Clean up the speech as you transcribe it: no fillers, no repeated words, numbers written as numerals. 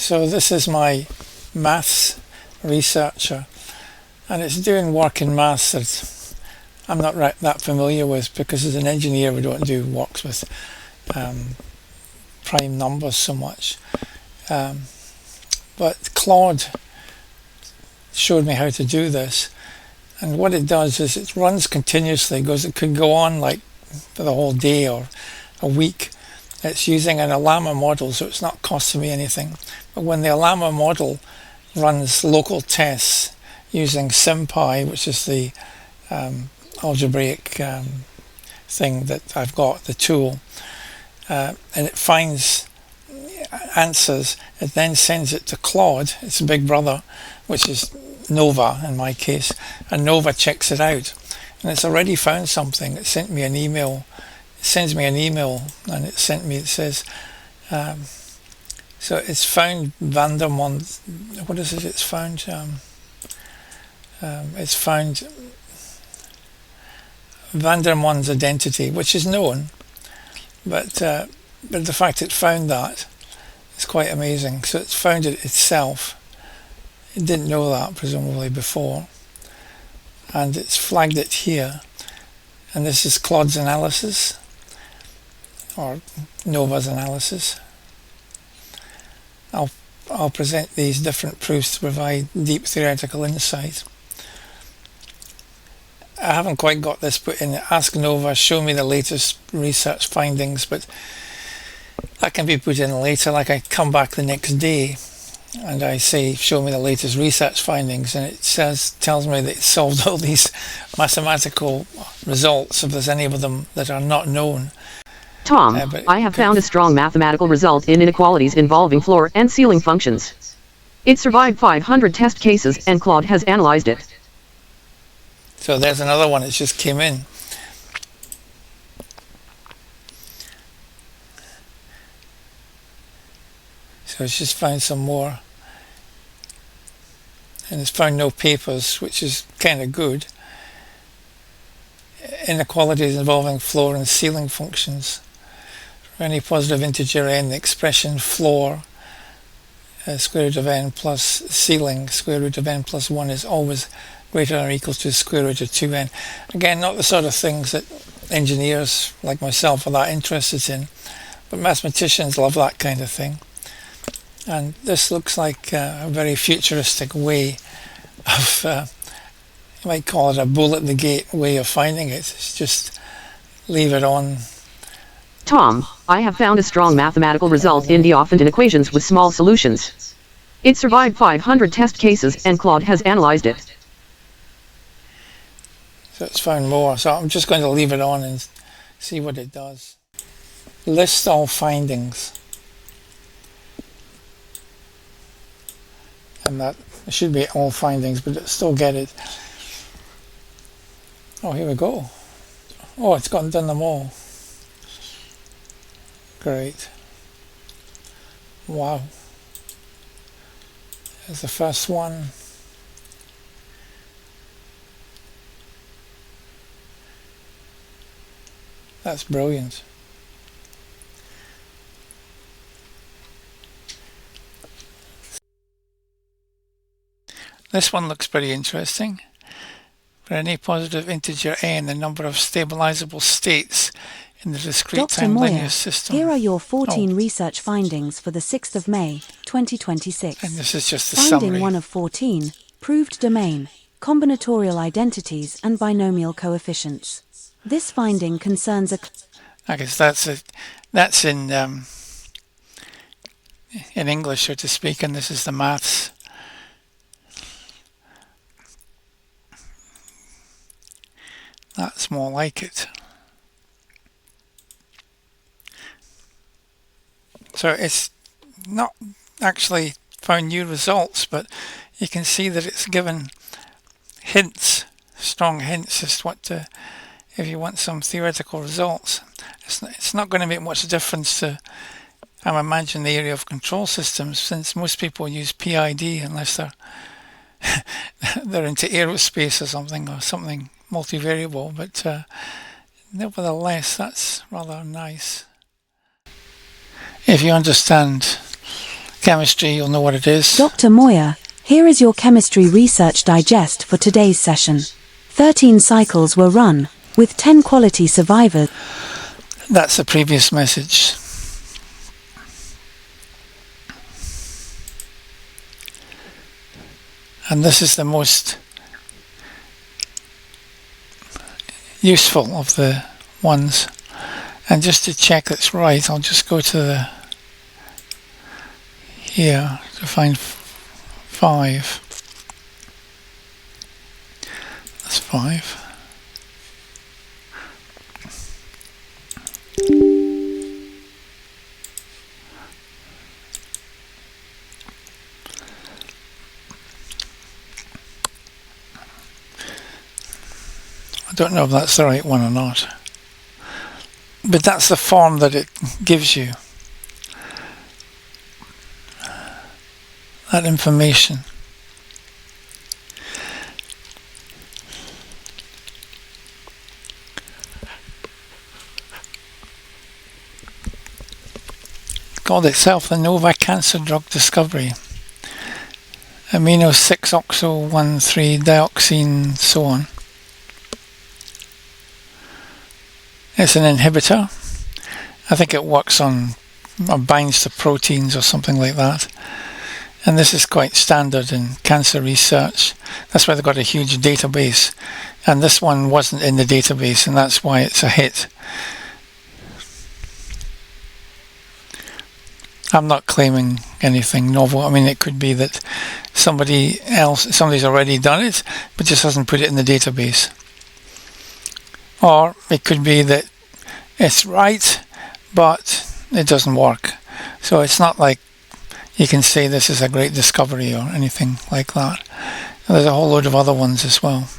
So this is my maths researcher, and it's doing work in maths that I'm not that familiar with, because as an engineer we don't do works with prime numbers so much. But Claude showed me how to do this, and what it does is it runs continuously. It could go on like for the whole day or a week. It's using an Ollama model, so it's not costing me anything. But when the Ollama model runs local tests using SymPy, which is the algebraic thing that I've got, the tool, and it finds answers, it then sends it to Claude, its big brother, which is Nova in my case, and Nova checks it out, and it's already found something. It sent me an email. It sends me an email, and it says, so it's found Vandermonde. What is it? It's found. It's found Vandermonde's identity, which is known, but the fact it found that is quite amazing. So it's found it itself. It didn't know that presumably before, and it's flagged it here. And this is Claude's analysis, or Nova's analysis. I'll present these different proofs to provide deep theoretical insight. I haven't quite got this put in. Ask Nova, show me the latest research findings, but that can be put in later. Like I come back the next day and I say, show me the latest research findings, and it tells me that it solved all these mathematical results, if there's any of them that are not known. Tom, I have found a strong mathematical result in inequalities involving floor and ceiling functions. It survived 500 test cases and Claude has analyzed it. So there's another one that just came in. So it's just found some more. And it's found no papers, which is kind of good. Inequalities involving floor and ceiling functions. For any positive integer n, the expression floor square root of n plus ceiling square root of n plus 1 is always greater than or equal to square root of 2n. Again, not the sort of things that engineers like myself are that interested in, but mathematicians love that kind of thing. And this looks like a very futuristic way of, you might call it a bull at the gate way of finding it. It's just leave it on. Tom, I have found a strong mathematical result in Diophant equations with small solutions. It survived 500 test cases and Claude has analyzed it. So it's found more. So I'm just going to leave it on and see what it does. List all findings. And that it should be all findings, but it'll still get it. Oh, here we go. Oh, it's done them all. Great. Wow. There's the first one. That's brilliant. This one looks pretty interesting. For any positive integer n, the number of stabilizable states in the discrete time linear system. Here are your 14 research findings for the 6th of May, 2026. And this is just the Finding summary. 1 of 14, proved domain, combinatorial identities and binomial coefficients. This finding concerns a... I guess that's in English, so to speak, and this is the maths. That's more like it. So it's not actually found new results, but you can see that it's given hints, strong hints as to what to, if you want some theoretical results. It's not going to make much difference to, I imagine, the area of control systems, since most people use PID unless they're they're into aerospace or something multivariable, but nevertheless that's rather nice. If you understand chemistry, you'll know what it is. Dr. Moyer, here is your chemistry research digest for today's session. 13 cycles were run, with 10 quality survivors. That's the previous message. And this is the most useful of the ones. And just to check it's right, I'll just go to the here to find 5. That's 5. I don't know if that's the right one or not, but that's the form that it gives you, that information. Called itself the Nova Cancer Drug Discovery. Amino 6-oxo-1,3-dioxine, so on. It's an inhibitor. I think it works on or binds to proteins or something like that. And this is quite standard in cancer research. That's why they've got a huge database. And this one wasn't in the database, and that's why it's a hit. I'm not claiming anything novel. I mean, it could be that somebody's already done it, but just hasn't put it in the database. Or it could be that it's right, but it doesn't work. So it's not like you can say this is a great discovery or anything like that. And there's a whole load of other ones as well.